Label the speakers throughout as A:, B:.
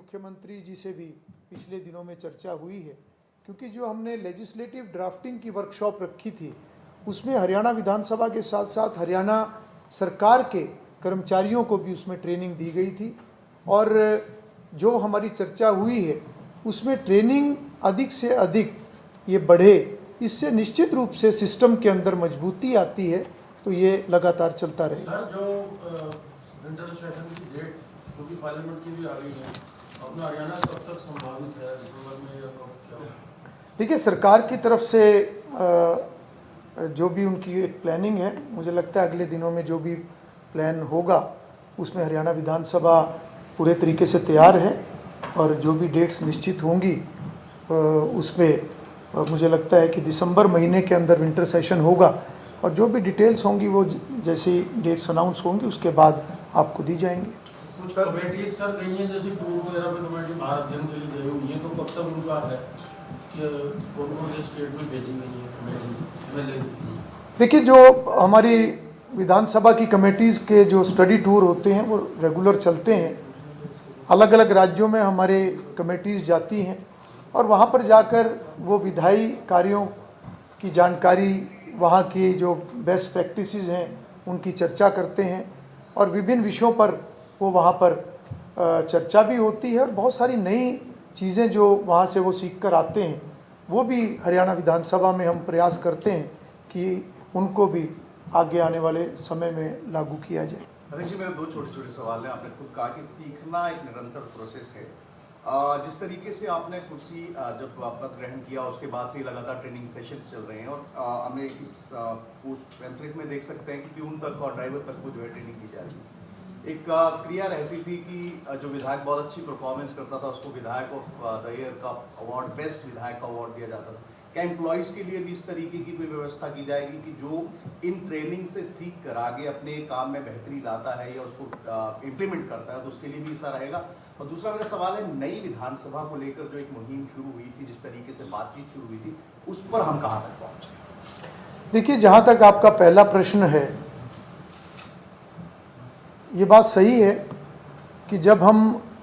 A: मुख्यमंत्री जी से भी पिछले दिनों में चर्चा हुई है, क्योंकि जो हमने लेजिस्लेटिव ड्राफ्टिंग की वर्कशॉप रखी थी उसमें हरियाणा विधानसभा के साथ साथ हरियाणा सरकार के कर्मचारियों को भी उसमें ट्रेनिंग दी गई थी। और जो हमारी चर्चा हुई है उसमें ट्रेनिंग अधिक से अधिक ये बढ़े, इससे निश्चित रूप से सिस्टम के अंदर मजबूती आती है, तो ये लगातार चलता रहेगा।
B: सर, जो विंटर सेशन की डेट जो कि पार्लियामेंट की भी आ गई है, अपना हरियाणा कब तक संभावित है, दिसंबर में या कब क्या?
A: देखिए, सरकार की तरफ से जो भी उनकी एक प्लानिंग है, मुझे लगता है अगले दिनों में जो भी प्लान होगा उसमें हरियाणा विधानसभा पूरे तरीके से तैयार है और जो भी डेट्स निश्चित होंगी उसमें मुझे लगता है कि दिसंबर महीने के अंदर विंटर सेशन होगा और जो भी डिटेल्स होंगी वो जैसी डेट्स अनाउंस होंगी उसके बाद आपको दी जाएंगी।
B: कुछ कमेटी सर कही है, जैसे टूर वगैरह पे कमेटी बाहर अध्ययन के लिए गई हुई है, तो कब तक उनका है कि कौन से स्टेट में भेजी गई है कमेटी?
A: देखिए, जो हमारी विधानसभा की कमेटीज़ के जो स्टडी टूर होते हैं वो रेगुलर चलते हैं। अलग अलग राज्यों में हमारे कमेटीज़ जाती हैं और वहाँ पर जाकर वो विधायी कार्यों की जानकारी, वहाँ की जो बेस्ट प्रैक्टिसेस हैं उनकी चर्चा करते हैं और विभिन्न विषयों पर वो वहाँ पर चर्चा भी होती है और बहुत सारी नई चीज़ें जो वहाँ से वो सीख कर आते हैं वो भी हरियाणा विधानसभा में हम प्रयास करते हैं कि उनको भी आगे आने वाले समय में लागू किया जाए।
C: अध्यक्ष जी, मेरे दो छोटे छोटे सवाल हैं। आपने खुद कहा कि सीखना एक निरंतर प्रोसेस है। जिस तरीके से आपने कुर्सी जब पद ग्रहण किया उसके बाद से लगातार ट्रेनिंग सेशंस चल रहे हैं और हमने इस पैम्फलेट में देख सकते हैं कि प्यून तक और ड्राइवर तक को जो है ट्रेनिंग दी जा रही है। एक क्रिया रहती थी कि जो विधायक बहुत अच्छी परफॉर्मेंस करता था उसको विधायक ऑफ द ईयर का अवार्ड, बेस्ट विधायक का अवार्ड दिया जाता था। क्या एम्प्लॉयज़ के लिए भी इस तरीके की कोई व्यवस्था की जाएगी कि जो इन ट्रेनिंग से सीख कर आगे अपने काम में बेहतरी लाता है या उसको इम्प्लीमेंट करता है, तो उसके लिए भी ऐसा रहेगा? और दूसरा मेरा सवाल है, नई विधानसभा को लेकर जो एक मुहिम शुरू हुई थी, जिस तरीके से बातचीत शुरू हुई थी, उस पर हम कहाँ तक पहुँचे?
A: देखिए, जहाँ तक आपका पहला प्रश्न है, ये बात सही है कि जब हम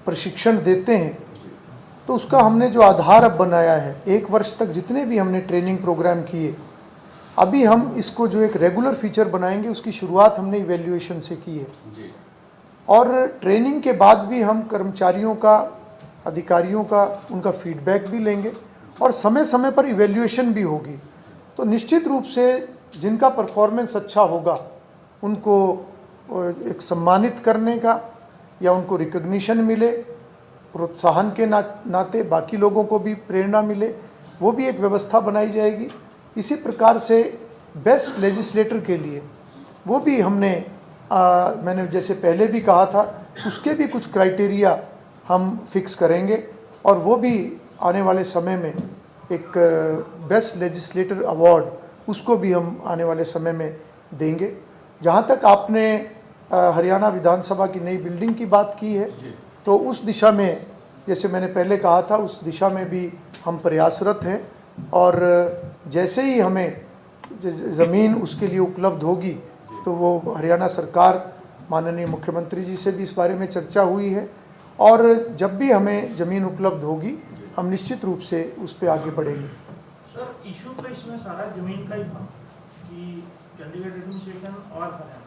A: प्रशिक्षण देते हैं तो उसका हमने जो आधार अब बनाया है, 1 वर्ष तक जितने भी हमने ट्रेनिंग प्रोग्राम किए, अभी हम इसको जो एक रेगुलर फीचर बनाएंगे उसकी शुरुआत हमने इवैल्यूएशन से की है
C: जी।
A: और ट्रेनिंग के बाद भी हम कर्मचारियों का, अधिकारियों का, उनका फीडबैक भी लेंगे और समय समय पर इवैल्यूएशन भी होगी। तो निश्चित रूप से जिनका परफॉर्मेंस अच्छा होगा उनको एक सम्मानित करने का या उनको रिकग्निशन मिले, प्रोत्साहन के नाते बाकी लोगों को भी प्रेरणा मिले, वो भी एक व्यवस्था बनाई जाएगी। इसी प्रकार से बेस्ट लेजिस्लेटर के लिए वो भी हमने मैंने जैसे पहले भी कहा था, उसके भी कुछ क्राइटेरिया हम फिक्स करेंगे और वो भी आने वाले समय में एक बेस्ट लेजिस्लेटर अवार्ड उसको भी हम आने वाले समय में देंगे। जहाँ तक आपने हरियाणा विधानसभा की नई बिल्डिंग की बात की है, तो उस दिशा में जैसे मैंने पहले कहा था, उस दिशा में भी हम प्रयासरत हैं और जैसे ही हमें ज़मीन उसके लिए उपलब्ध होगी तो वो हरियाणा सरकार, माननीय मुख्यमंत्री जी से भी इस बारे में चर्चा हुई है और जब भी हमें ज़मीन उपलब्ध होगी हम निश्चित रूप से उस पर आगे बढ़ेंगे।
D: सर, इशू तो इसमें सारा ज़मीन का ही था कि चंडीगढ़ एडमिनिस्ट्रेशन और हरियाणा,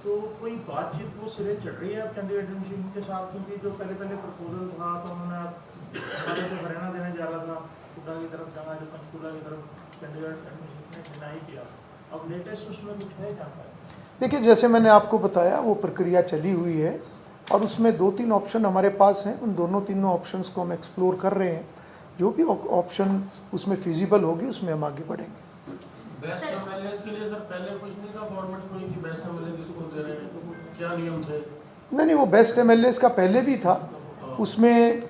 D: तो कोई बातचीत वो सिरे चढ़ रही है अब चंडीगढ़ एडमिनिस्ट्रेशन के साथ? क्योंकि जो पहले प्रपोजल था तो उन्होंने हमारे जो हरियाणा देने जा रहा था कुटा की तरफ जगह, जो पंचकूला की तरफ, चंडीगढ़ एडमिनिस्ट्रेशन ने डिनाई किया। अब लेटेस्ट उसमें कुछ है जानकारी?
A: देखिए, जैसे मैंने आपको बताया वो प्रक्रिया चली हुई है और उसमें 2-3 ऑप्शन हमारे पास हैं। उन दोनों तीनों ऑप्शंस को हम एक्सप्लोर कर रहे हैं। जो भी ऑप्शन उसमें फिजिबल होगी उसमें हम आगे बढ़ेंगे।
B: बेस्ट एमएलएस के लिए सर पहले कुछ नहीं था फॉर्मेट कोई कि बेस्ट एमएलए किसको दे रहे हैं, तो क्या नियम थे? नहीं,
A: वो बेस्ट एमएलएस का पहले भी था, उसमें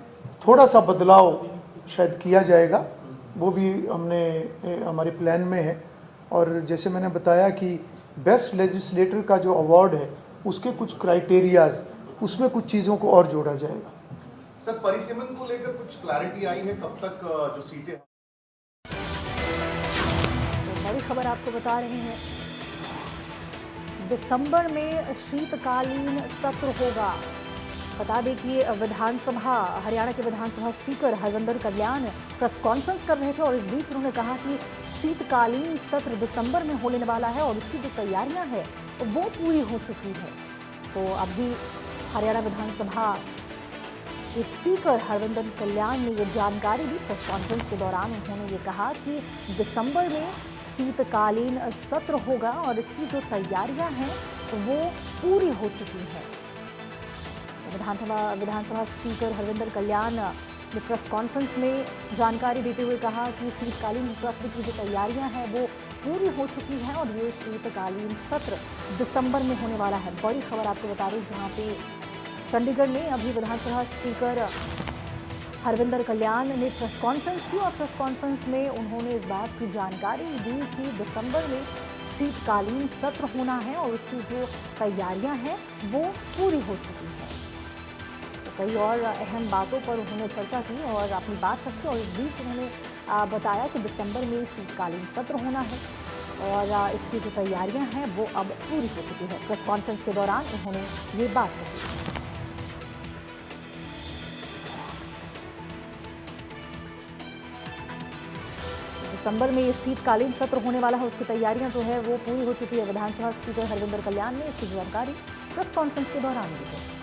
A: थोड़ा सा बदलाव शायद किया जाएगा, वो भी हमने हमारे प्लान में है। और जैसे मैंने बताया कि बेस्ट लेजिस्लेटर का जो अवार्ड है उसके कुछ क्राइटेरियाज, उसमें कुछ चीज़ों को और जोड़ा जाएगा।
C: सर, परिसीमन को लेकर कुछ क्लैरिटी आई है? कब तक जो सीटें?
E: बड़ी खबर आपको बता रहे हैं, दिसंबर में शीतकालीन सत्र होगा। बता दें कि हरियाणा के विधानसभा स्पीकर हरविंदर कल्याण प्रेस कॉन्फ्रेंस कर रहे थे और इस बीच उन्होंने कहा कि शीतकालीन सत्र दिसंबर में होने वाला है और उसकी जो तैयारियां हैं वो पूरी हो चुकी है। तो अभी हरियाणा विधानसभा के स्पीकर हरविंदर कल्याण ने ये जानकारी दी प्रेस कॉन्फ्रेंस के दौरान। उन्होंने ये कहा कि दिसंबर में शीतकालीन सत्र होगा और इसकी जो तैयारियां हैं वो पूरी हो चुकी हैं। विधानसभा स्पीकर हरविंदर कल्याण ने प्रेस कॉन्फ्रेंस में जानकारी देते हुए कहा कि शीतकालीन सत्र की जो तैयारियां हैं वो पूरी हो चुकी हैं और ये शीतकालीन सत्र दिसंबर में होने वाला है। बड़ी खबर आपको बता रही, जहां पे चंडीगढ़ में अभी विधानसभा स्पीकर हरविंदर कल्याण ने प्रेस कॉन्फ्रेंस की और प्रेस कॉन्फ्रेंस में उन्होंने इस बात की जानकारी दी कि दिसंबर में शीतकालीन सत्र होना है और उसकी जो तैयारियां हैं वो पूरी हो चुकी हैं। तो कई और अहम बातों पर उन्होंने चर्चा की और अपनी बात रखी और इस बीच उन्होंने बताया कि दिसंबर में शीतकालीन सत्र होना है और इसकी जो तैयारियां हैं वो अब पूरी हो चुकी है। प्रेस कॉन्फ्रेंस के दौरान उन्होंने ये बात कही। दिसंबर में ये शीतकालीन सत्र होने वाला है, उसकी तैयारियां जो है वो पूरी हो चुकी है। विधानसभा स्पीकर हरविंदर कल्याण ने इसकी जानकारी प्रेस कॉन्फ्रेंस के दौरान दी है।